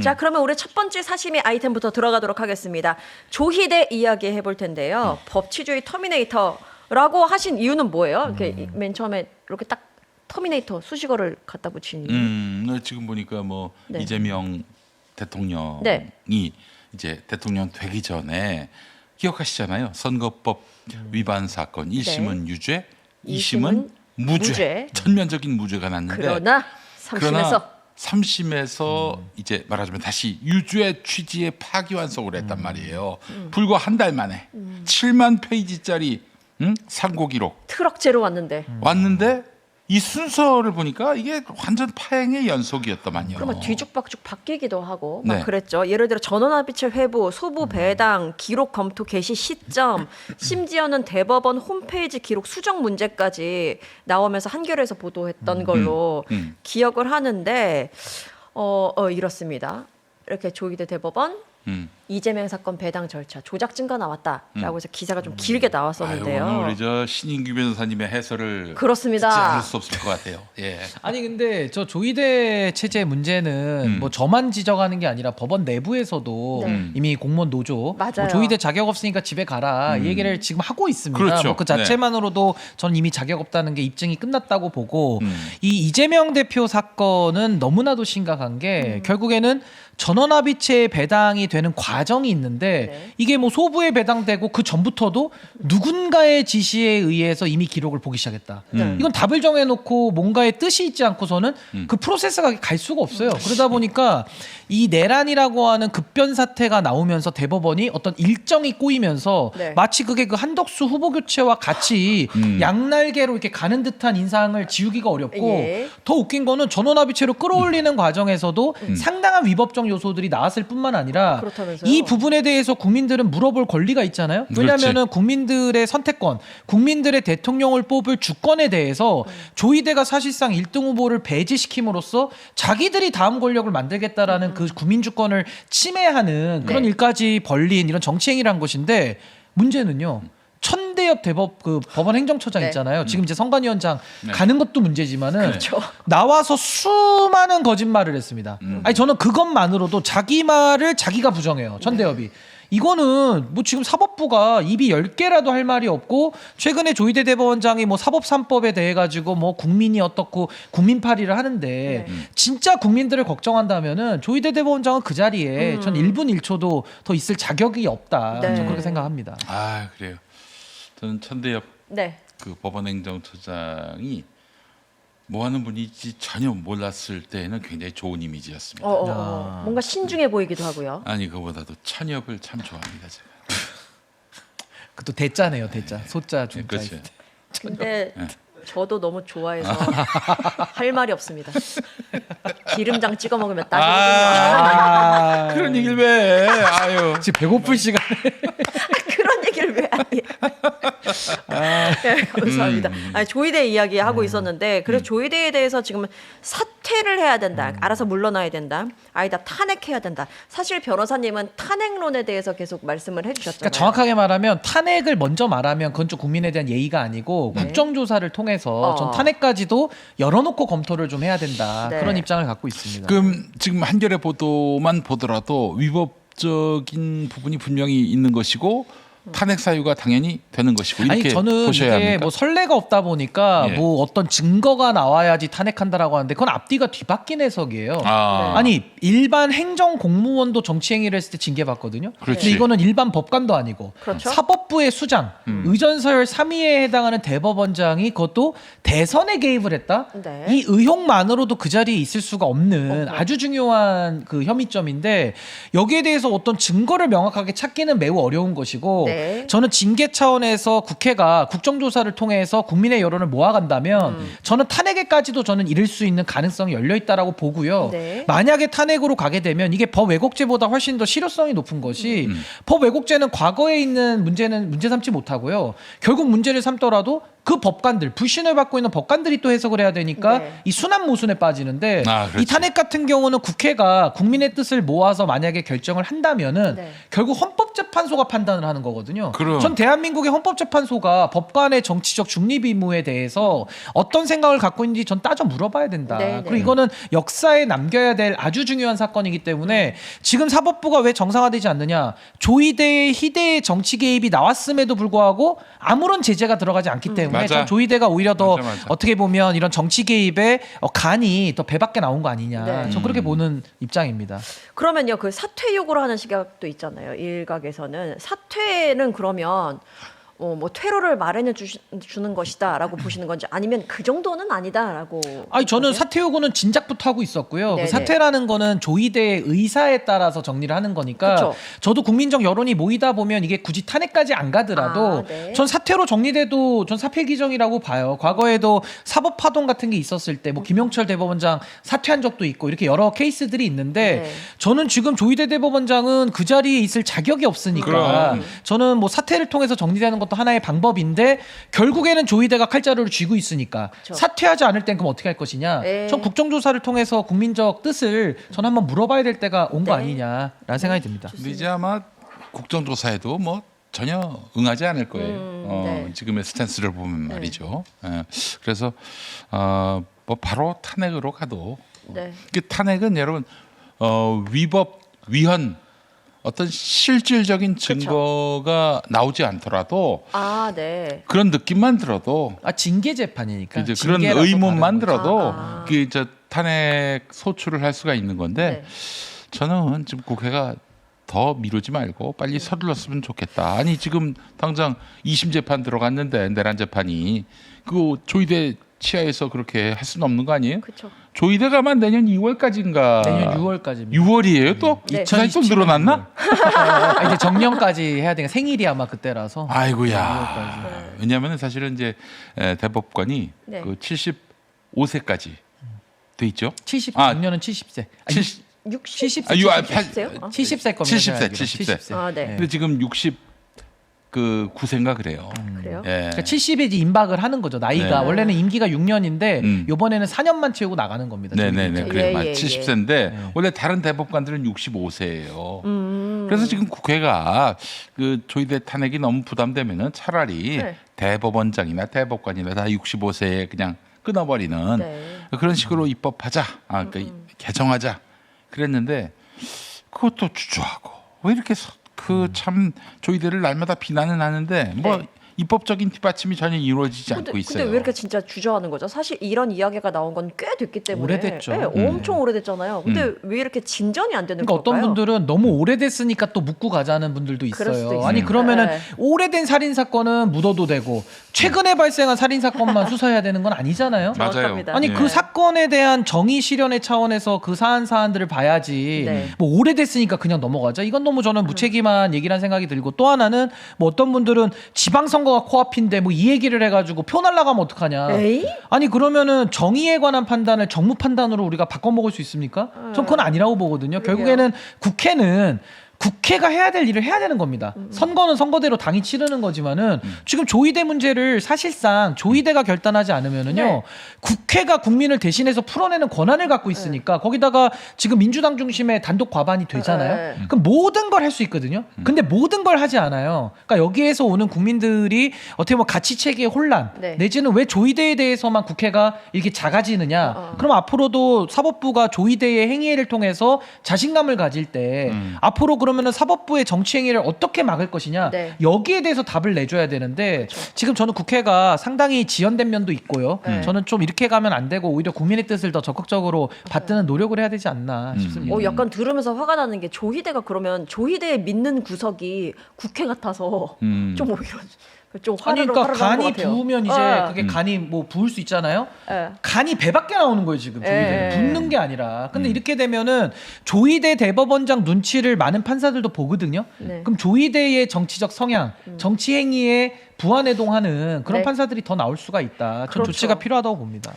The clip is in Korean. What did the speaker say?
자, 그러면 우리 첫 번째 사심의 아이템부터 들어가도록 하겠습니다. 조희대 이야기 해볼 텐데요. 법치주의 터미네이터라고 하신 이유는 뭐예요? 이렇게 맨 처음에 이렇게 딱 터미네이터 수식어를 갖다 붙인 이유. 지금 보니까 뭐 네. 이재명 대통령이 네. 이제 대통령 되기 전에 기억하시잖아요. 선거법 위반 사건 1심은 유죄, 2심은 무죄. 전면적인 무죄가 났는데 그러나 3심에서 이제 말하자면 다시 유죄 취지의 파기환송을 했단 말이에요. 불과 한 달 만에 7만 페이지짜리 상고 기록 트럭제로 왔는데 왔는데 이 순서를 보니까 이게 완전 파행의 연속이었더만요. 그러면 뒤죽박죽 바뀌기도 하고 막 네. 그랬죠. 예를 들어 전원합의체 회부, 소부 배당, 기록 검토 개시 시점, 심지어는 대법원 홈페이지 기록 수정 문제까지 나오면서 한겨레에서 보도했던 걸로 기억을 하는데 이렇습니다. 이렇게 조희대 대법원 이재명 사건 배당 절차 조작 증거 나왔다라고 해서 기사가 좀 길게 나왔었는데요. 오늘 우리 저 신인규 변호사님의 해설을 그렇습니다. 듣지 않을 수 없을 것 같아요. 예. 아니 근데 저 조희대 체제의 문제는 뭐 저만 지적하는 게 아니라 법원 내부에서도 네. 이미 공무원 노조 맞아요. 뭐 조희대 자격 없으니까 집에 가라 이 얘기를 지금 하고 있습니다. 그렇죠. 뭐 그 자체만으로도 저는 이미 자격 없다는 게 입증이 끝났다고 보고 이 이재명 대표 사건은 너무나도 심각한 게 결국에는 전원합의체 배당이 되는 과정이 있는데 네. 이게 뭐 소부에 배당되고 그 전부터도 누군가의 지시에 의해서 이미 기록을 보기 시작했다. 이건 답을 정해놓고 뭔가의 뜻이 있지 않고서는 그 프로세스가 갈 수가 없어요. 그러다 보니까 이 내란이라고 하는 급변 사태가 나오면서 대법원이 어떤 일정이 꼬이면서 네. 마치 그게 그 한덕수 후보 교체와 같이 양날개로 이렇게 가는 듯한 인상을 지우기가 어렵고 예. 더 웃긴 거는 전원합의체로 끌어올리는 과정에서도 상당한 위법적 요소들이 나왔을 뿐만 아니라 그렇다면서요? 이 부분에 대해서 국민들은 물어볼 권리가 있잖아요. 왜냐하면은 국민들의 선택권, 국민들의 대통령을 뽑을 주권에 대해서 조희대가 사실상 1등 후보를 배제시킴으로써 자기들이 다음 권력을 만들겠다라는 그 국민 주권을 침해하는 그런 네. 일까지 벌린 이런 정치행위란 것인데 문제는요. 천대엽 그 법원 행정처장 네. 있잖아요. 지금 이제 성관위원장 가는 것도 문제지만은 그렇죠. 나와서 수많은 거짓말을 했습니다. 아니 저는 그것만으로도 자기 말을 자기가 부정해요. 천대엽이. 이거는 뭐 지금 사법부가 입이 10개라도 할 말이 없고 최근에 조희대 대법원장이 뭐 사법 3법에 대해 가지고 뭐 국민이 어떻고 국민파리를 하는데 진짜 국민들을 걱정한다면은 조희대 대법원장은 그 자리에 전 1분 1초도 더 있을 자격이 없다. 네. 저는 그렇게 생각합니다. 아 그래요. 저는 천대엽 네. 그 법원행정처장이 뭐 하는 분인지 전혀 몰랐을 때는 굉장히 좋은 이미지였습니다. 뭔가 신중해 보이기도 하고요. 아니 그보다도 천엽을 참 좋아합니다 제가. 그것도 대자네요, 대자. 소자, 중자. 그렇죠. 근데 저도 너무 좋아해서 할 말이 없습니다. 기름장 찍어 먹으면 딱이거든요. 그런 얘기를 왜? 아유. 지금 배고플 시간에 그런 얘기를 왜 하니? 네, 감사합니다. 아니, 조희대 이야기 하고 있었는데 그래서 조희대에 대해서 지금 사퇴를 해야 된다. 알아서 물러나야 된다. 아니다 탄핵해야 된다. 사실 변호사님은 탄핵론에 대해서 계속 말씀을 해주셨잖아요. 그러니까 정확하게 말하면 탄핵을 먼저 말하면 그건 좀 국민에 대한 예의가 아니고 국정조사를 통해서 전 탄핵까지도 열어놓고 검토를 좀 해야 된다. 네. 그런 입장을 갖고 있습니다. 그럼 지금 한겨레 보도만 보더라도 위법적인 부분이 분명히 있는 것이고 탄핵 사유가 당연히 되는 것이고 이렇게 아니 저는 보셔야 이게 합니까? 뭐 선례가 없다 보니까 예. 뭐 어떤 증거가 나와야지 탄핵한다라고 하는데 그건 앞뒤가 뒤바뀐 해석이에요. 아니 일반 행정 공무원도 정치 행위를 했을 때 징계받거든요. 그렇지. 근데 이거는 일반 법관도 아니고 그렇죠. 사법부의 수장, 의전서열 3위에 해당하는 대법원장이 그것도 대선에 개입을 했다. 네. 이 의혹만으로도 그 자리에 있을 수가 없는 아주 중요한 그 혐의점인데 여기에 대해서 어떤 증거를 명확하게 찾기는 매우 어려운 것이고 네. 저는 징계 차원에서 국회가 국정조사를 통해서 국민의 여론을 모아간다면 저는 탄핵에까지도 저는 이를 수 있는 가능성이 열려 있다라고 보고요. 네. 만약에 탄핵으로 가게 되면 이게 법 왜곡죄보다 훨씬 더 실효성이 높은 것이 법 왜곡죄는 과거에 있는 문제는 문제 삼지 못하고요. 결국 문제를 삼더라도 그 법관들 불신을 받고 있는 법관들이 또 해석을 해야 되니까 네. 이 순환 모순에 빠지는데 그렇지. 이 탄핵 같은 경우는 국회가 국민의 뜻을 모아서 만약에 결정을 한다면은 네. 결국 헌법재판소가 판단을 하는 거거든요. 그럼. 전 대한민국의 헌법재판소가 법관의 정치적 중립 의무에 대해서 어떤 생각을 갖고 있는지 전 따져 물어봐야 된다. 네, 네. 그리고 이거는 역사에 남겨야 될 아주 중요한 사건이기 때문에 지금 사법부가 왜 정상화되지 않느냐? 조이대의 희대의 정치 개입이 나왔음에도 불구하고 아무런 제재가 들어가지 않기 때문에 맞아. 전 조이대가 오히려 더 맞아, 맞아. 어떻게 보면 이런 정치 개입의 간이 더 배밖에 나온 거 아니냐. 네. 전 그렇게 보는 입장입니다. 그러면요, 그 사퇴 요구를 하는 시각도 있잖아요. 일각에서는 사퇴는 그러면 뭐 퇴로를 마련해 주는 것이다라고 보시는 건지 아니면 그 정도는 아니다라고. 아니 저는 보세요? 사퇴 요구는 진작부터 하고 있었고요. 네네. 그 사퇴라는 거는 조이대의 의사에 따라서 정리를 하는 거니까 그쵸. 저도 국민적 여론이 모이다 보면 이게 굳이 탄핵까지 안 가더라도 네. 전 사퇴로 정리돼도 전 사필 기정이라고 봐요. 과거에도 사법 파동 같은 게 있었을 때 뭐 김영철 대법원장 사퇴한 적도 있고 이렇게 여러 케이스들이 있는데 네. 저는 지금 조이대 대법원장은 그 자리에 있을 자격이 없으니까 그럼. 저는 뭐 사퇴를 통해서 정리되는 것도 하나의 방법인데 결국에는 조이대가 칼자루를 쥐고 있으니까 그쵸. 사퇴하지 않을 땐 그럼 어떻게 할 것이냐? 네. 전 국정조사를 통해서 국민적 뜻을 전 한번 물어봐야 될 때가 온 거 네. 아니냐라는 생각이 듭니다. 근데 이제 아마 국정조사에도 뭐 전혀 응하지 않을 거예요. 네. 지금의 스탠스를 보면 말이죠. 예. 그래서 뭐 바로 탄핵으로 가도 네. 그 탄핵은 여러분 위법 위헌 어떤 실질적인 증거가 나오지 않더라도 아, 네. 그런 느낌만 들어도 징계 재판이니까 이제 그런 징계라서 의문만 다른 거지. 들어도 아. 그 저 탄핵 소추를 할 수가 있는 건데 네. 저는 지금 국회가 더 미루지 말고 빨리 서둘렀으면 좋겠다. 아니 지금 당장 2심 재판 들어갔는데 내란 재판이 그 조이대 치하에서 그렇게 할 수는 없는 거 아니에요? 그렇죠. 조이대가만 내년 2월까지인가? 내년 6월까지입니다. 6월이에요 또? 네. 그 사이 또 늘어났나? 이제 정년까지 해야 되니까 생일이 아마 그때라서. 아이고야. 왜냐하면 사실은 이제 대법관이 네. 그 75세까지 돼 있죠. 70 아, 작년은 70세. 70, 60, 70. 70세요? 70세 겁니다. 70세, 70세. 70세. 아, 네. 근데 지금 69세인가 그래요. 그래요? 예. 그러니까 70에 이제 임박을 하는 거죠. 나이가 네. 원래는 임기가 6년인데 이번에는 4년만 채우고 나가는 겁니다. 네네네. 조이대. 그래, 예, 예, 70세인데 예. 원래 다른 대법관들은 65세예요. 그래서 지금 국회가 그 조이대 탄핵이 너무 부담되면은 차라리 네. 대법원장이나 대법관이나 다 65세에 그냥 끊어버리는 네. 그런 식으로 입법하자, 그러니까 개정하자 그랬는데 그것도 주저하고 왜 이렇게 그 참 조이대를 날마다 비난은 하는데 뭐 네. 입법적인 뒷받침이 전혀 이루어지지 않고 있어요. 근데 왜 이렇게 진짜 주저하는 거죠? 사실 이런 이야기가 나온 건 꽤 됐기 때문에 오래됐죠. 네, 엄청 오래됐잖아요. 근데 왜 이렇게 진전이 안 되는 그러니까 걸까요? 어떤 분들은 너무 오래됐으니까 또 묻고 가자는 분들도 그럴 수도 있어요. 있어요. 아니 그러면은 네. 오래된 살인 사건은 묻어도 되고 최근에 발생한 살인 사건만 수사해야 되는 건 아니잖아요. 맞아요. 정확합니다. 아니 예. 그 사건에 대한 정의 실현의 차원에서 그 사안들을 봐야지. 네. 뭐 오래됐으니까 그냥 넘어가자. 이건 너무 저는 무책임한 얘기란 생각이 들고 또 하나는 뭐 어떤 분들은 지방선거가 코앞인데 뭐 이 얘기를 해가지고 표 날라가면 어떡하냐. 에이? 아니 그러면은 정의에 관한 판단을 정무 판단으로 우리가 바꿔먹을 수 있습니까? 전 그건 아니라고 보거든요. 결국에는 국회는 국회가 해야 될 일을 해야 되는 겁니다. 선거는 선거대로 당이 치르는 거지만은 지금 조이대 문제를 사실상 조이대가 결단하지 않으면은요 네. 국회가 국민을 대신해서 풀어내는 권한을 갖고 있으니까 거기다가 지금 민주당 중심의 단독 과반이 되잖아요. 네. 그럼 모든 걸 할 수 있거든요. 근데 모든 걸 하지 않아요. 그러니까 여기에서 오는 국민들이 어떻게 보면 가치 체계의 혼란 네. 내지는 왜 조이대에 대해서만 국회가 이렇게 작아지느냐. 그럼 앞으로도 사법부가 조이대의 행위를 통해서 자신감을 가질 때 앞으로 그러면은 사법부의 정치 행위를 어떻게 막을 것이냐. 네. 여기에 대해서 답을 내줘야 되는데 지금 저는 국회가 상당히 지연된 면도 있고요. 네. 저는 좀 이렇게 가면 안 되고 오히려 국민의 뜻을 더 적극적으로 받드는 노력을 해야 되지 않나 싶습니다. 약간 들으면서 화가 나는 게 조희대가 그러면 조희대 믿는 구석이 국회 같아서 좀 오히려 좀 아니 화를 그러니까 간이 것 같아요. 부으면 이제 네. 그게 간이 뭐 부을 수 있잖아요. 네. 간이 배밖에 나오는 거예요 지금 조이대 네. 붓는 게 아니라. 근데 이렇게 되면은 조이대 대법원장 눈치를 많은 판사들도 보거든요. 네. 그럼 조이대의 정치적 성향, 정치 행위에 부안해동하는 그런 네. 판사들이 더 나올 수가 있다. 전 그렇죠. 조치가 필요하다고 봅니다.